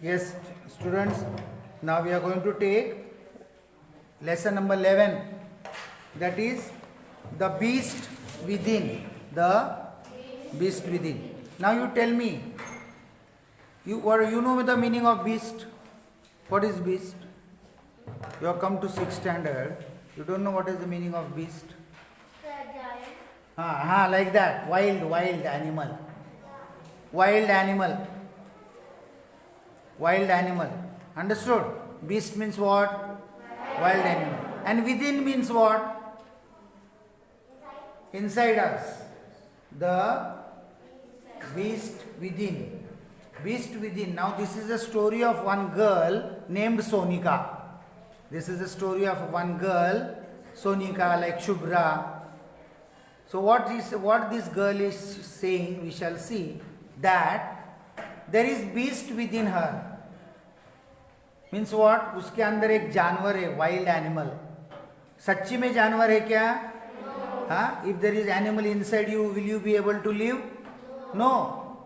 Yes, students, now we are going to take lesson number 11, that is the beast within. The beast within. Now you tell me, you know the meaning of beast? What is beast? You have come to 6th standard, you don't know what is the meaning of beast? Like that, wild animal. Wild animal. Wild animal. Understood? Beast means what? Wild animal. And within means what? Inside us. The beast within. Beast within. Now this is a story of one girl named Sonika. This is the story of one girl, Sonika, like Shubhra. So what this girl is saying, we shall see that there is beast within her. Means what? उसके अंदर एक जानवर है, wild animal. सच्ची में जानवर है क्या? हाँ? If there is animal inside you, will you be able to live? No.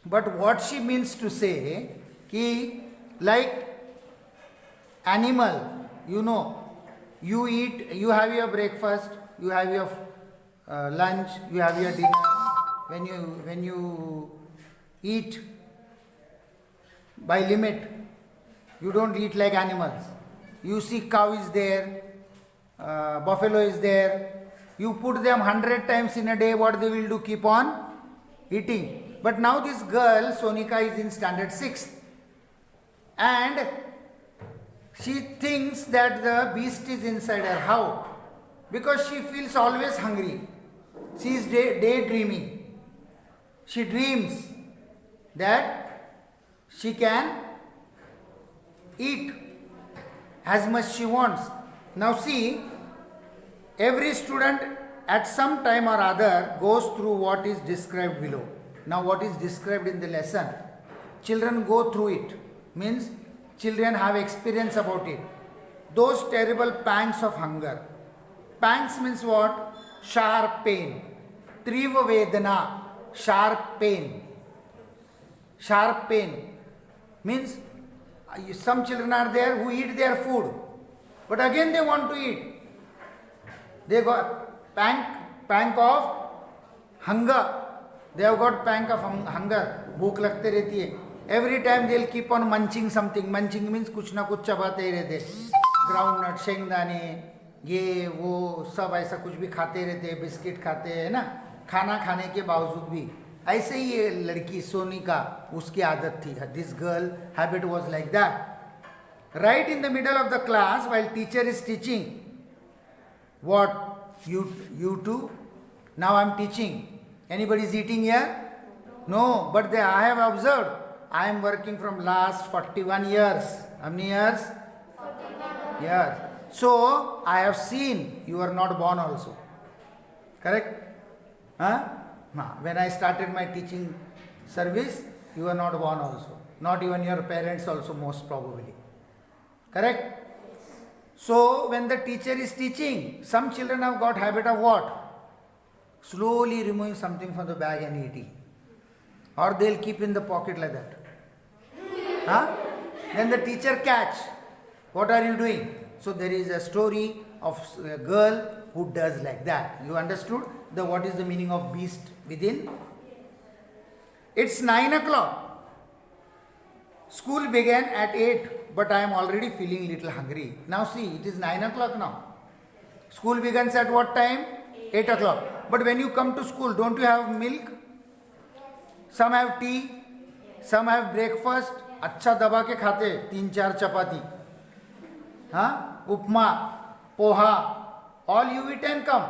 But what she means to say, कि like animal, you know, you eat, you have your breakfast, you have your lunch, you have your dinner. When you eat by limit, you don't eat like animals. You see cow is there, buffalo is there. You put them 100 times in a day, what they will do? Keep on eating. But now this girl, Sonika, is in standard 6. And she thinks that the beast is inside her. How? Because she feels always hungry. She is daydreaming. She dreams that she can eat as much she wants. Now see, every student at some time or other goes through what is described below. Now what is described in the lesson, children go through it. Means children have experience about it. Those terrible pangs of hunger. Pangs means what? Sharp pain. Triva Vedana. Sharp pain. Sharp pain means some children are there who eat their food, but again they want to eat. They got pang of hunger. They have got pang of hunger. भूख लगते रहती है. Every time they will keep on munching something. Munching means कुछ ना कुछ चबाते ही रहते. Groundnut, शेंगदाने, ये वो सब ऐसा कुछ भी खाते रहते. बिस्किट खाते हैं ना. खाना खाने के बावजूद भी ऐसे ही ये लड़की सोनिका, उसकी आदत थी. This girl habit was like that. Right in the middle of the class, while teacher is teaching, what you two? Now I am teaching. Anybody is eating here? No, but I have observed. I am working from last 41 years. How many years? 41 years. So I have seen you are not born also. Correct? Huh? When I started my teaching service, you were not born also. Not even your parents also, most probably. Correct? So when the teacher is teaching, some children have got habit of what? Slowly removing something from the bag and eating. Or they'll keep in the pocket like that. Huh? Then the teacher catch. What are you doing? So there is a story of a girl who does like that. You understood what is the meaning of beast within? It's 9 o'clock. School began at 8, but I am already feeling little hungry. Now see, it is 9 o'clock now. School begins at what time? 8 o'clock. But when you come to school, don't you have milk? Some have tea, some have breakfast. अच्छा दबा के खाते 3-4 चपाती, हाँ, उपमा, poha, all you eat and come.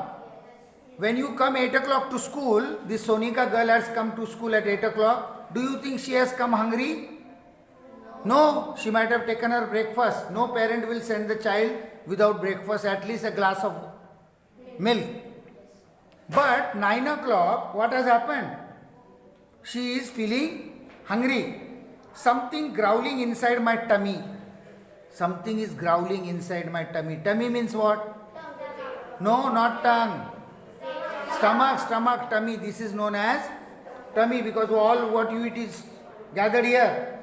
When you come 8 o'clock to school, this Sonika girl has come to school at 8 o'clock. Do you think she has come hungry? No, she might have taken her breakfast. No parent will send the child without breakfast, at least a glass of milk. But 9 o'clock, what has happened? She is feeling hungry. Something growling inside my tummy. Something is growling inside my tummy. Tummy means what? No, not tongue. Stomach, tummy. This is known as tummy because all what you eat is gathered here.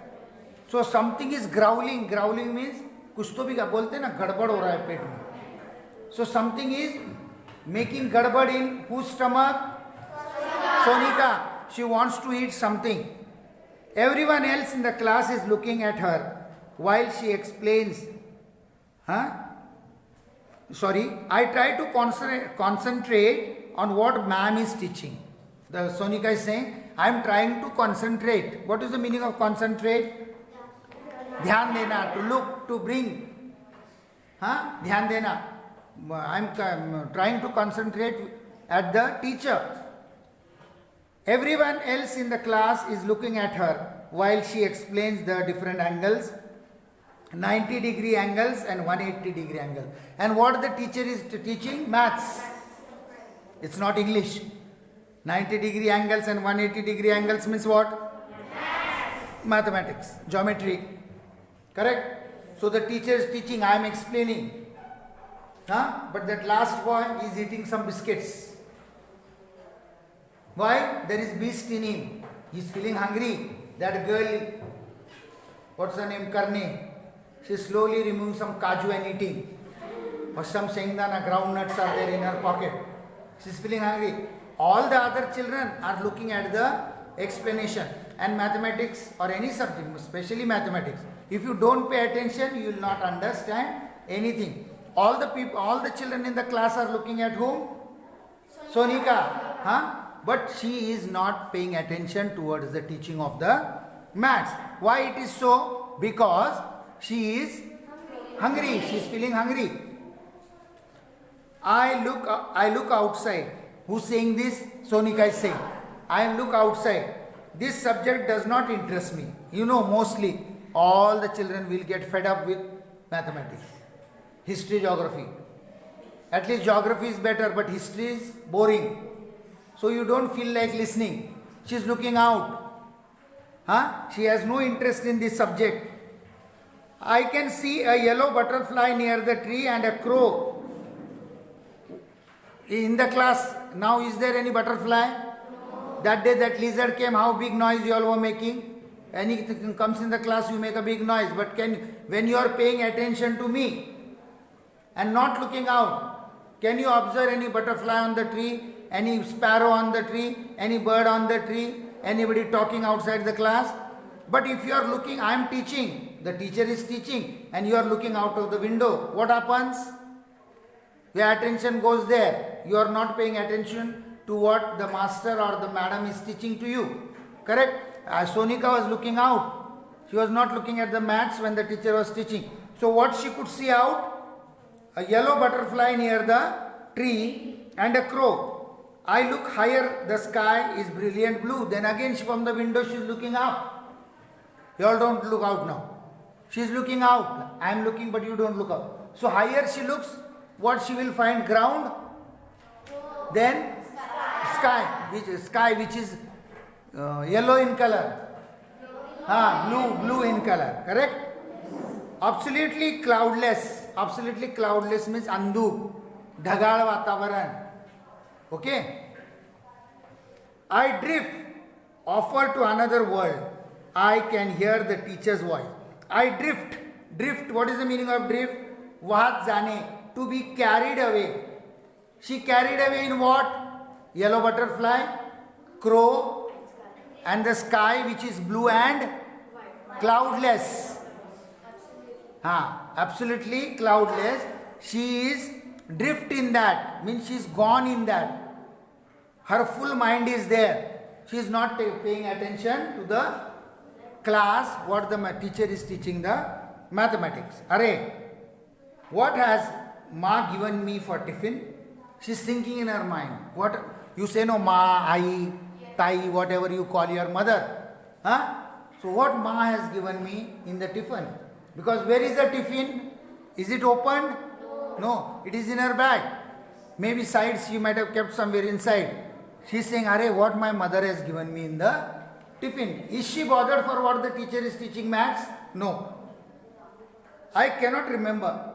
So something is growling. Growling means कुछ तो भी बोलते हैं ना, गड़बड़ हो रहा है पेट में. So something is making गड़बड़ in whose stomach? Sonika. She wants to eat something. Everyone else in the class is looking at her while she explains. I try to concentrate on what ma'am is teaching. The Sonika is saying, I am trying to concentrate. What is the meaning of concentrate? ध्यान देना, to look, to bring. ध्यान देना. I am trying to concentrate at the teacher. Everyone else in the class is looking at her while she explains the different angles, 90-degree angles and 180-degree angle. And what the teacher is teaching? Maths. It's not English. 90-degree angles and 180-degree angles means what? Mathematics, geometry. Correct? So the teacher is teaching, I am explaining. But that last boy is eating some biscuits. Why? There is beast in him. He is feeling hungry. That girl, what's her name? Karni. She is slowly removing some kaju and eating. Or some shengdana, groundnuts are there in her pocket. She is feeling hungry. All the other children are looking at the explanation. And mathematics or any subject, especially mathematics, if you don't pay attention, you will not understand anything. All the children in the class are looking at whom? Sonika. But she is not paying attention towards the teaching of the maths. Why it is so? Because she is hungry. She is feeling hungry. I look outside. Who's saying this? Sonika is saying. I look outside. This subject does not interest me. You know, mostly all the children will get fed up with mathematics. History, geography. At least geography is better, but history is boring. So you don't feel like listening. She is looking out. She has no interest in this subject. I can see a yellow butterfly near the tree and a crow. In the class, now is there any butterfly? That day that lizard came, how big noise you all were making? Anything comes in the class, you make a big noise. But when you are paying attention to me and not looking out, can you observe any butterfly on the tree, any sparrow on the tree, any bird on the tree, anybody talking outside the class? But if you are looking, I am teaching, the teacher is teaching, and you are looking out of the window, what happens? Your attention goes there. You are not paying attention to what the master or the madam is teaching to you. Correct? Sonika was looking out. She was not looking at the maths when the teacher was teaching. So what she could see out? A yellow butterfly near the tree and a crow. I look higher, the sky is brilliant blue. Then again from the window she is looking up. You all don't look out now. She is looking out. I am looking, but you don't look out. So higher she looks, what she will find? Ground. Then sky which is yellow in color. Blue in color. Correct? Absolutely cloudless. Absolutely cloudless means andhu. Dhagal vatavaran. Okay? I drift, offer to another world. I can hear the teacher's voice. I drift. Drift, what is the meaning of drift? Vahat jane, to be carried away. She carried away in what? Yellow butterfly, crow, and the sky which is blue and cloudless. Absolutely cloudless. She is drift in that, means she is gone in that. Her full mind is there. She is not paying attention to the class, what the teacher is teaching the mathematics. Array, what has Ma given me for tiffin? She is thinking in her mind. What you say, no, Ma, Ai, Tai, whatever you call your mother. So what Ma has given me in the tiffin? Because where is the tiffin? Is it opened? No, it is in her bag. Maybe sides she might have kept somewhere inside. She is saying, Arey, what my mother has given me in the tiffin. Is she bothered for what the teacher is teaching maths? No. I cannot remember.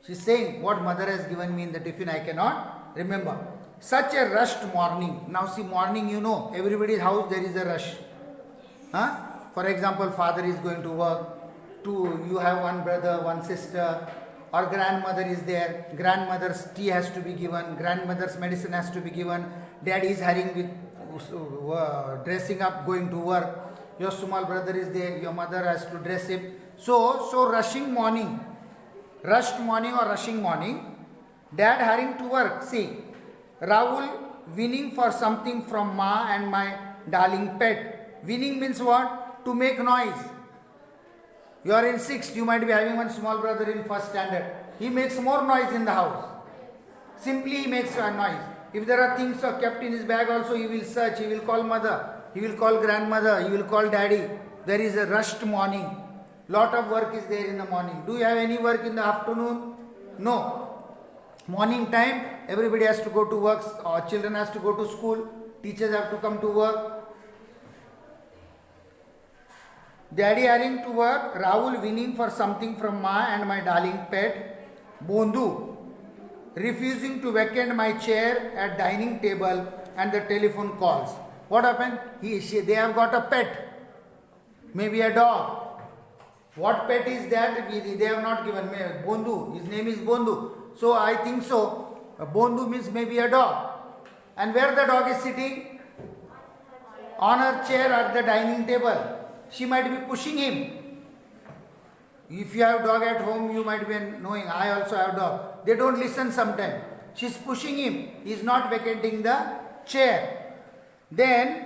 She is saying, what mother has given me in the tiffin, I cannot remember. Such a rushed morning. Now see, morning, you know, everybody's house there is a rush. For example, father is going to work, you have one brother, one sister, or grandmother is there, grandmother's tea has to be given, grandmother's medicine has to be given, daddy is hurrying with dressing up, going to work, your small brother is there, your mother has to dress him. So rushed morning or rushing morning, dad hurrying to work. See, Rahul winning for something from Ma and my darling pet. Winning means what? To make noise. You are in 6th, you might be having one small brother in 1st standard. He makes more noise in the house. Simply he makes a noise. If there are things kept in his bag also, he will search, he will call mother, he will call grandmother, he will call daddy. There is a rushed morning. Lot of work is there in the morning. Do you have any work in the afternoon? No. Morning time, everybody has to go to work, or children has to go to school, teachers have to come to work. Daddy hurrying to work, Rahul winning for something from Ma and my darling pet, Bondu refusing to vacate my chair at dining table and the telephone calls. What happened? They have got a pet, maybe a dog. What pet is that? They have not given me. Bondu, his name is Bondu. So I think so. Bondu means maybe a dog. And where the dog is sitting? On her chair at the dining table. She might be pushing him. If you have dog at home, you might be knowing, I also have dog. They don't listen sometimes. She's pushing him. He is not vacating the chair. Then,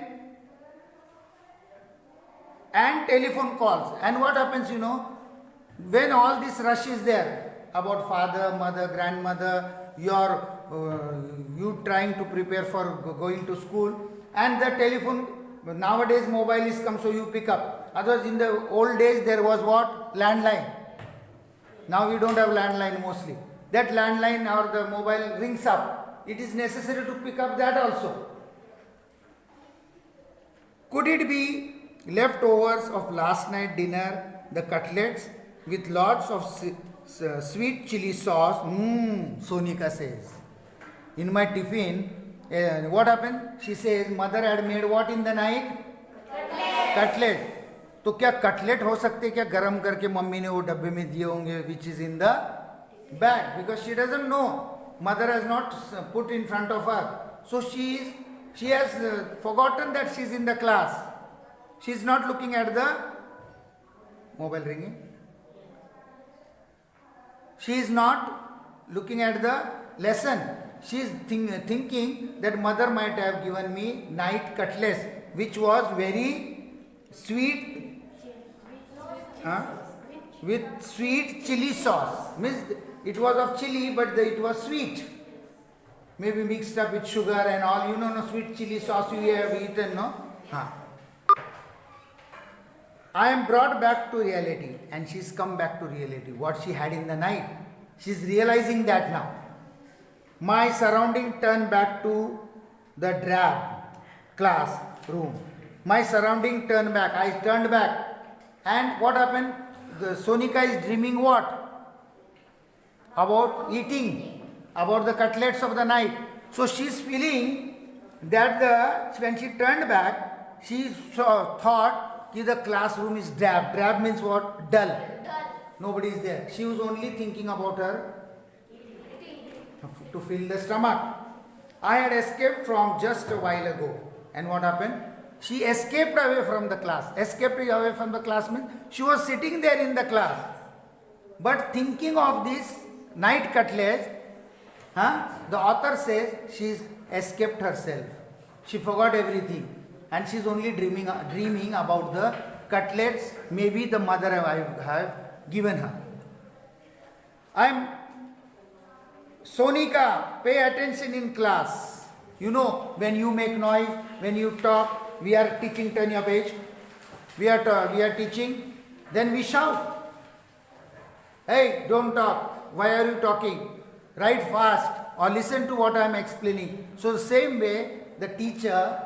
and telephone calls. And what happens, when all this rush is there, about father, mother, grandmother, you trying to prepare for going to school, and the telephone, nowadays mobile is come, so you pick up. Otherwise in the old days there was what? Landline. Now we don't have landline mostly. That landline or the mobile rings up. It is necessary to pick up that also. Could it be leftovers of last night dinner, the cutlets with lots of sweet chili sauce? Sonika says. In my tiffin, what happened? She says, mother had made what in the night? Cutlet. तो क्या cutlet हो सकते क्या गरम करके mummy ने वो डब्बे में दिए होंगे which is in the bag, because she doesn't know, mother has not put in front of her, so she has forgotten that she is in the class. She is not looking at the mobile ringing. She is not looking at the lesson. She is thinking that mother might have given me night cutlets, which was very sweet, with sweet chili sauce. Means it was of chili, but it was sweet. Maybe mixed up with sugar and all. No, sweet chili sauce you have eaten, no? I am brought back to reality, and she's come back to reality. What she had in the night, she's realizing that now. My surrounding turned back to the drab classroom. My surrounding turned back. I turned back. And what happened? Sonika is dreaming what? About eating, about the cutlets of the night. So she is feeling that when she turned back, she thought that the classroom is drab. Drab means what? Dull. Nobody is there. She was only thinking about her to fill the stomach. I had escaped from just a while ago. And what happened? She escaped away from the class. Escaped away from the class means she was sitting there in the class, but thinking of this night cutlets. The author says she escaped herself. She forgot everything, and she is only dreaming about the cutlets. Maybe the mother have given her. Sonika, pay attention in class. When you make noise, when you talk. We are teaching, turn your page. We are teaching. Then we shout. Hey, don't talk. Why are you talking? Write fast or listen to what I am explaining. So the same way the teacher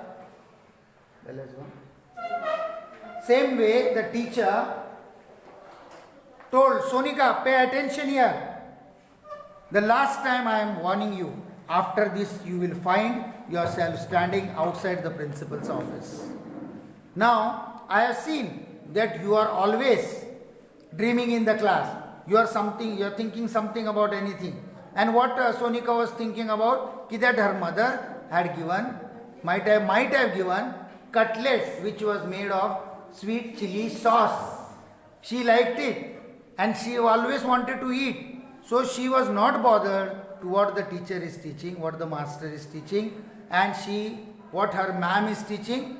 told Sonika, pay attention here. The last time I am warning you. After this, you will find yourself standing outside the principal's office. Now, I have seen that you are always dreaming in the class. You are thinking something about anything. And what Sonika was thinking about, that her mother had given, might have given cutlets which was made of sweet chili sauce. She liked it and she always wanted to eat. So she was not bothered to what the teacher is teaching, what the master is teaching, and what her ma'am is teaching.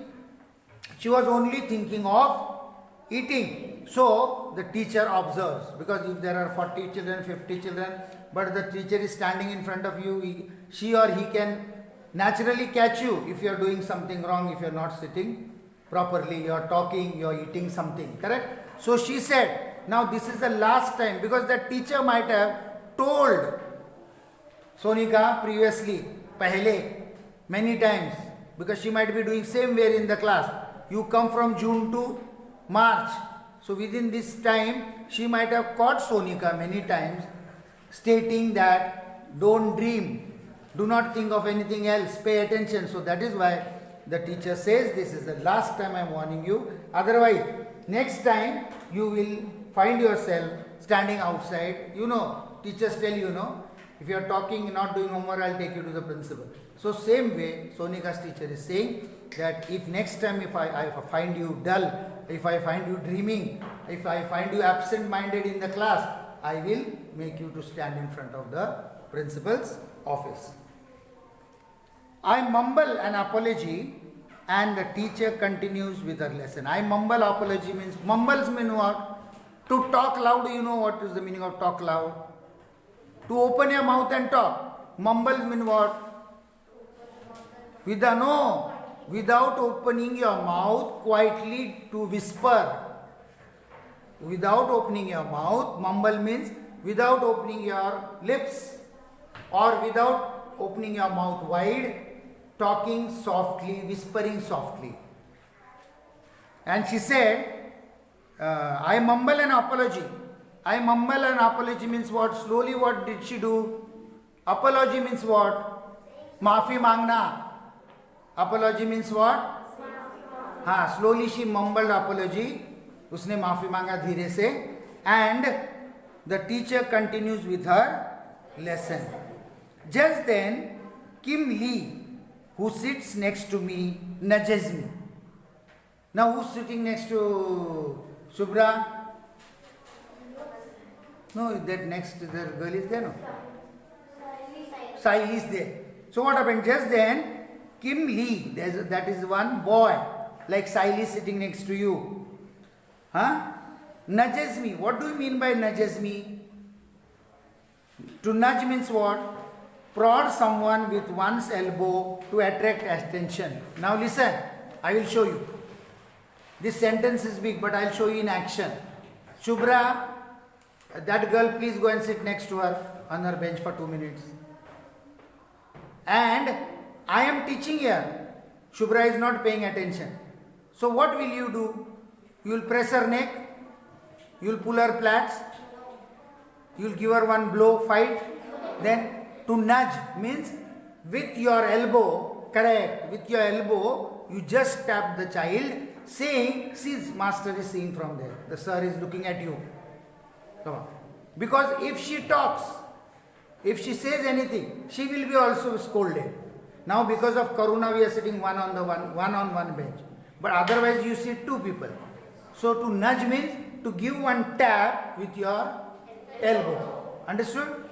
She was only thinking of eating. So the teacher observes, because if there are 40 children, 50 children, but the teacher is standing in front of you, she or he can naturally catch you if you are doing something wrong, if you are not sitting properly, you are talking, you are eating something, correct? So she said, now this is the last time, because the teacher might have told Sonika previously, pehle, many times, because she might be doing same way in the class. You come from June to March. So within this time, she might have caught Sonika many times stating that don't dream, do not think of anything else, pay attention. So that is why the teacher says this is the last time I am warning you. Otherwise, next time you will find yourself standing outside. Teachers tell if you are talking, not doing homework, I will take you to the principal. So same way, Sonika's teacher is saying that if next time if I find you dull, if I find you dreaming, if I find you absent-minded in the class, I will make you to stand in front of the principal's office. I mumble an apology and the teacher continues with her lesson. I mumble apology mumbles mean what? To talk loud, you know what is the meaning of talk loud? To open your mouth and talk. Mumbles mean what? Without opening your mouth, quietly to whisper. Without opening your mouth, mumble means without opening your lips or without opening your mouth wide, talking softly, whispering softly. And she said, I mumble an apology. I mumble an apology means what? Slowly what did she do? Apology means what? Maafi mangna. Apology means what? Slowly she mumbled apology. Usne maafi manga dheere se. And the teacher continues with her lesson. Just then, Kim Lee, who sits next to me, nudges me. Now who's sitting next to Shubhra? No, that next the girl is there, no? Saili is there. So what happened? Just then, Kim Lee, that is one boy, like Saili sitting next to you. Nudges me. What do you mean by nudges me? To nudge means what? Prod someone with one's elbow to attract attention. Now listen, I will show you. This sentence is big, but I will show you in action. Shubhra, that girl, please go and sit next to her on her bench for 2 minutes. And I am teaching here. Shubhra is not paying attention. So what will you do? You will press her neck. You will pull her plaits. You will give her one blow, fight. Then to nudge means with your elbow, correct, with your elbow, you just tap the child saying, see, master is seeing from there. The sir is looking at you. Come on. Because if she talks, if she says anything, she will be also scolded. Now because of Karuna, we are sitting one on one bench. But otherwise you sit 2 people. So to nudge means to give one tap with your elbow. Understood?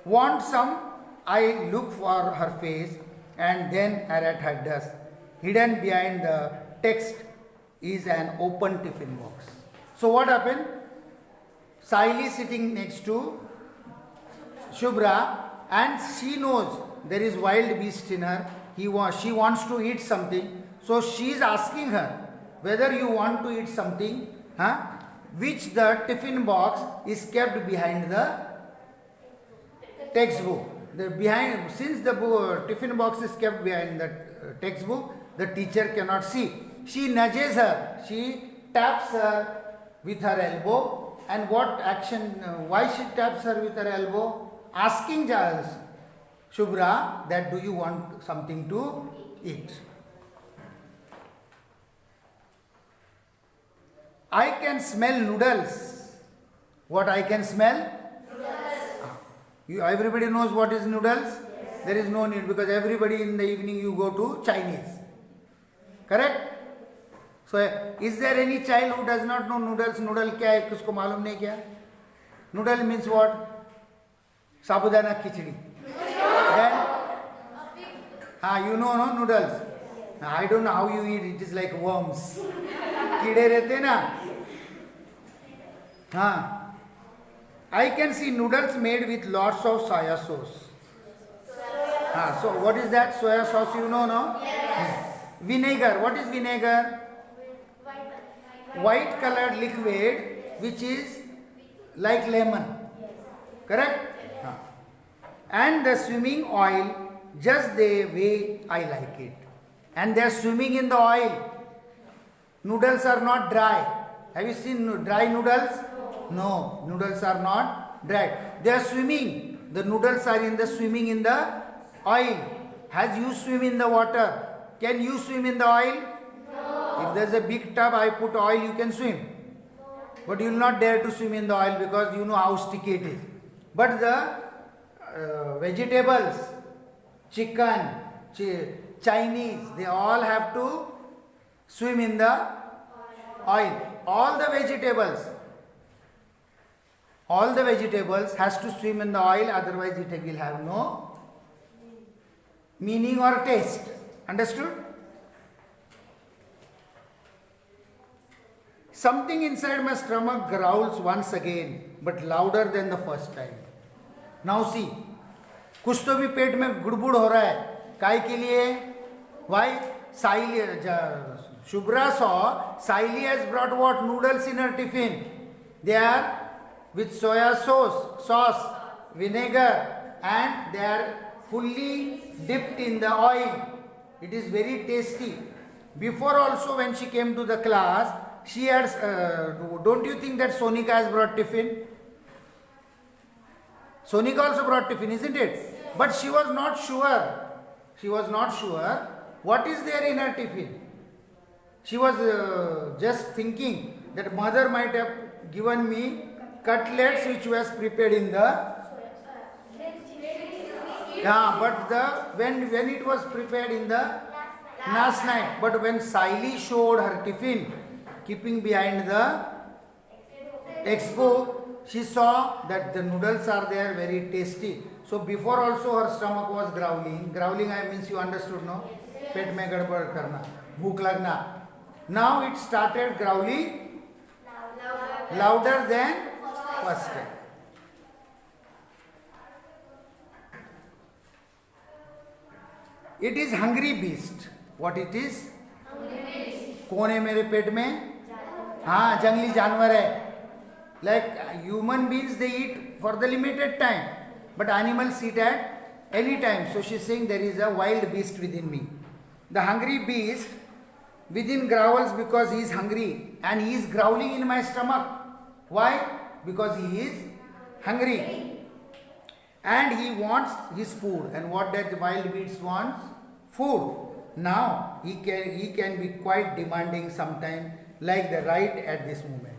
Want some? I look for her face and then are at her desk. Hidden behind the text is an open tiffin box. So what happened? Saili sitting next to Shubhra and she knows there is wild beast in her. She wants to eat something. So she is asking her whether you want to eat something, which the tiffin box is kept behind the textbook. Since the tiffin box is kept behind the textbook, the teacher cannot see. She nudges her. She taps her with her elbow. And what action? Why she taps her with her elbow? Asking Shubhra that do you want something to eat? I can smell noodles. What I can smell? Everybody knows what is noodles? Yes. There is no need because everybody in the evening you go to Chinese. Correct? So, is there any child who does not know noodles? Noodle क्या है किसको मालूम नहीं क्या? Noodle means what? Sabudana khichdi. Then, you know no noodles. I don't know how you eat. It is like worms. कीड़े रहते ना. I can see noodles made with lots of soya sauce. So what is that soya sauce? You know, no? Yes. Vinegar. What is vinegar? White colored liquid which is like lemon. Correct? And the swimming oil just the way I like it. And they are swimming in the oil. Noodles are not dry. Have you seen dry noodles? No, noodles are not dry. They are swimming. The noodles are swimming in the oil. As you swim in the water, can you swim in the oil? No. If there is a big tub, I put oil, you can swim. But you will not dare to swim in the oil because you know how sticky it is. But the vegetables, chicken, Chinese, they all have to swim in the oil. All the vegetables has to swim in the oil, otherwise it will have no meaning or taste. Understood? Something inside my stomach growls once again, but louder than the first time. Now see, कुछ तो भी पेट में गुड़गुड़ हो रहा है. काय के लिए? Why? Shubhra saw Saili has brought what? Noodles in her tiffin. They are with soya sauce, vinegar, and they are fully dipped in the oil. It is very tasty. Before also when she came to the class, she had, don't you think that Sonika has brought tiffin? Sonika also brought tiffin, isn't it? But she was not sure. What is there in her tiffin. She was just thinking that mother might have given me cutlets which was prepared in the but when it was prepared in the last night. But when Saili showed her tiffin keeping behind the textbook, she saw that the noodles are there very tasty. So before also her stomach was growling. I means you understood, no? Pet mein gadbad karna, bhook lagna. Now it started growling louder than first time. It is hungry beast. What it is? कौन है मेरे पेट में? जंगली जानवर है. Like human beings, they eat for the limited time, but animals eat at any time. So she is saying there is a wild beast within me. The hungry beast within growls because he is hungry and he is growling in my stomach. Why? Because he is hungry and he wants his food. And what that wild beast wants? Food. Now he can be quite demanding sometimes, like the right at this moment.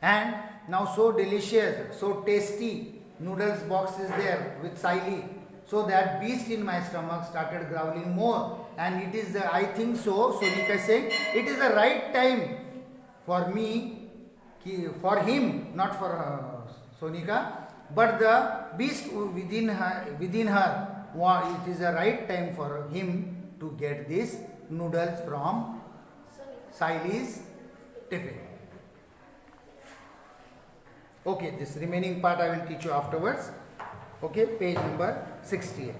And now so delicious, so tasty noodles box is there with Saili. So that beast in my stomach started growling more. And it is I think so, Sonika is saying, it is the right time for me, for him, not for Sonika, but the beast within her, it is the right time for him to get these noodles from Saili's tiffin. Okay, this remaining part I will teach you afterwards. Okay, page number 68.